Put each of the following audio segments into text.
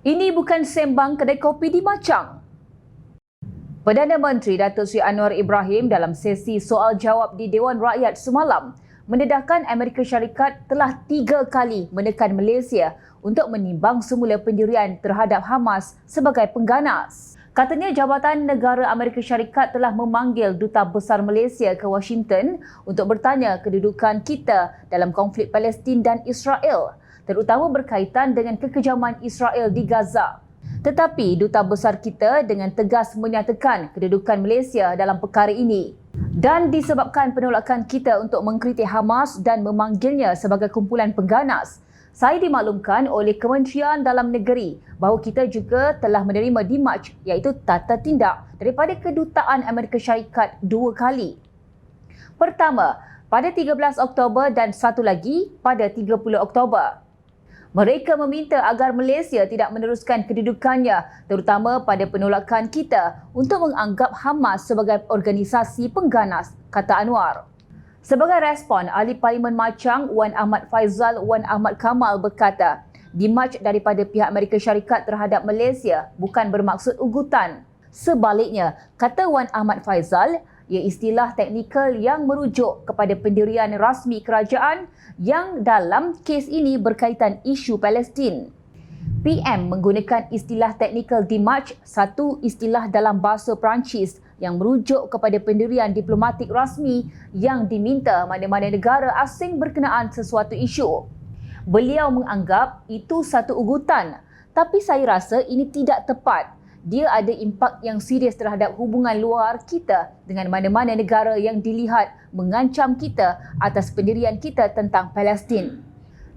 Ini bukan sembang kedai kopi di Machang. Perdana Menteri Datuk Seri Anwar Ibrahim dalam sesi soal jawab di Dewan Rakyat semalam mendedahkan Amerika Syarikat telah 3 kali menekan Malaysia untuk menimbang semula pendirian terhadap Hamas sebagai pengganas. Katanya Jabatan Negara Amerika Syarikat telah memanggil Duta Besar Malaysia ke Washington untuk bertanya kedudukan kita dalam konflik Palestin dan Israel, terutama berkaitan dengan kekejaman Israel di Gaza. Tetapi Duta Besar kita dengan tegas menyatakan kedudukan Malaysia dalam perkara ini. Dan disebabkan penolakan kita untuk mengkritik Hamas dan memanggilnya sebagai kumpulan pengganas, saya dimaklumkan oleh Kementerian Dalam Negeri bahawa kita juga telah menerima dimarch iaitu tata tindak daripada Kedutaan Amerika Syarikat 2 kali. Pertama, pada 13 Oktober dan satu lagi pada 30 Oktober. Mereka meminta agar Malaysia tidak meneruskan kedudukannya terutama pada penolakan kita untuk menganggap Hamas sebagai organisasi pengganas, kata Anwar. Sebagai respon, Ahli Parlimen Machang Wan Ahmad Faizal Wan Ahmad Kamal berkata, dimarch daripada pihak Amerika Syarikat terhadap Malaysia bukan bermaksud ugutan. Sebaliknya, kata Wan Ahmad Faizal, ia istilah teknikal yang merujuk kepada pendirian rasmi kerajaan yang dalam kes ini berkaitan isu Palestin. PM menggunakan istilah teknikal dimarch, satu istilah dalam bahasa Perancis yang merujuk kepada pendirian diplomatik rasmi yang diminta mana-mana negara asing berkenaan sesuatu isu. Beliau menganggap itu satu ugutan, tapi saya rasa ini tidak tepat. Dia ada impak yang serius terhadap hubungan luar kita dengan mana-mana negara yang dilihat mengancam kita atas pendirian kita tentang Palestin.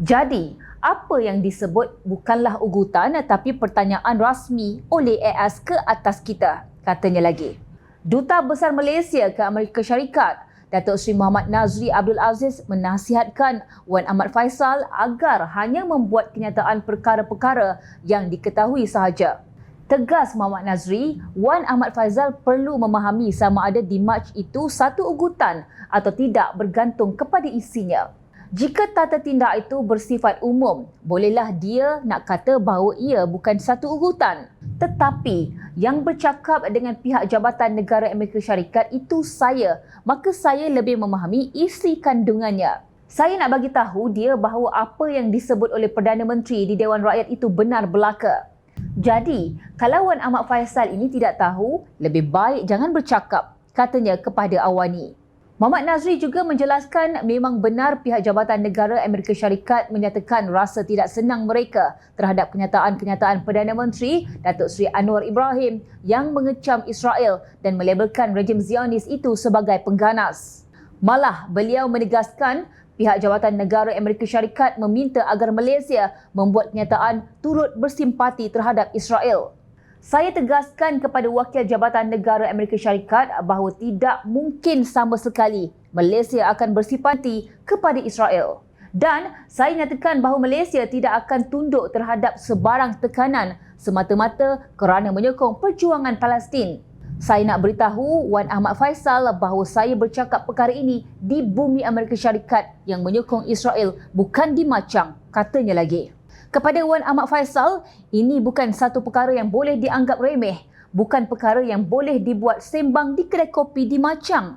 Jadi, apa yang disebut bukanlah ugutan tetapi pertanyaan rasmi oleh AS ke atas kita, katanya lagi. Duta Besar Malaysia ke Amerika Syarikat, Datuk Seri Muhammad Nazri Abdul Aziz menasihatkan Wan Ahmad Faizal agar hanya membuat kenyataan perkara-perkara yang diketahui sahaja. Tegas Muhammad Nazri, Wan Ahmad Faizal perlu memahami sama ada dimarch itu satu ugutan atau tidak bergantung kepada isinya. Jika tata tindak itu bersifat umum, bolehlah dia nak kata bahawa ia bukan satu ugutan. Tetapi yang bercakap dengan pihak Jabatan Negara Amerika Syarikat itu saya, maka saya lebih memahami isi kandungannya. Saya nak bagi tahu dia bahawa apa yang disebut oleh Perdana Menteri di Dewan Rakyat itu benar belaka. Jadi, kalau Wan Ahmad Faizal ini tidak tahu, lebih baik jangan bercakap, katanya kepada Awani. Muhammad Nazri juga menjelaskan memang benar pihak Jabatan Negara Amerika Syarikat menyatakan rasa tidak senang mereka terhadap kenyataan-kenyataan Perdana Menteri Datuk Seri Anwar Ibrahim yang mengecam Israel dan melabelkan rejim Zionis itu sebagai pengganas. Malah, beliau menegaskan pihak Jabatan Negara Amerika Syarikat meminta agar Malaysia membuat kenyataan turut bersimpati terhadap Israel. Saya tegaskan kepada Wakil Jabatan Negara Amerika Syarikat bahawa tidak mungkin sama sekali Malaysia akan bersimpati kepada Israel. Dan saya nyatakan bahawa Malaysia tidak akan tunduk terhadap sebarang tekanan semata-mata kerana menyokong perjuangan Palestin. Saya nak beritahu Wan Ahmad Faizal bahawa saya bercakap perkara ini di bumi Amerika Syarikat yang menyokong Israel, bukan di Machang, katanya lagi. Kepada Wan Ahmad Faizal, ini bukan satu perkara yang boleh dianggap remeh, bukan perkara yang boleh dibuat sembang di kedai kopi di Machang.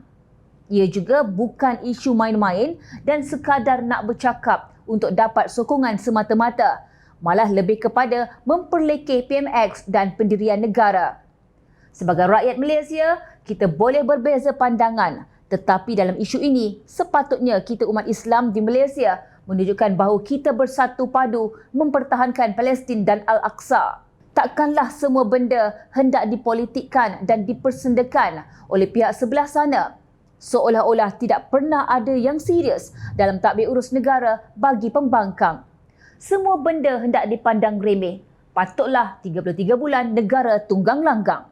Ia juga bukan isu main-main dan sekadar nak bercakap untuk dapat sokongan semata-mata, malah lebih kepada memperlekeh PMX dan pendirian negara. Sebagai rakyat Malaysia, kita boleh berbeza pandangan, tetapi dalam isu ini, sepatutnya kita umat Islam di Malaysia menunjukkan bahawa kita bersatu padu mempertahankan Palestin dan Al-Aqsa. Takkanlah semua benda hendak dipolitikkan dan dipersendakan oleh pihak sebelah sana. Seolah-olah tidak pernah ada yang serius dalam tadbir urus negara bagi pembangkang. Semua benda hendak dipandang remeh. Patutlah 33 bulan negara tunggang langgang.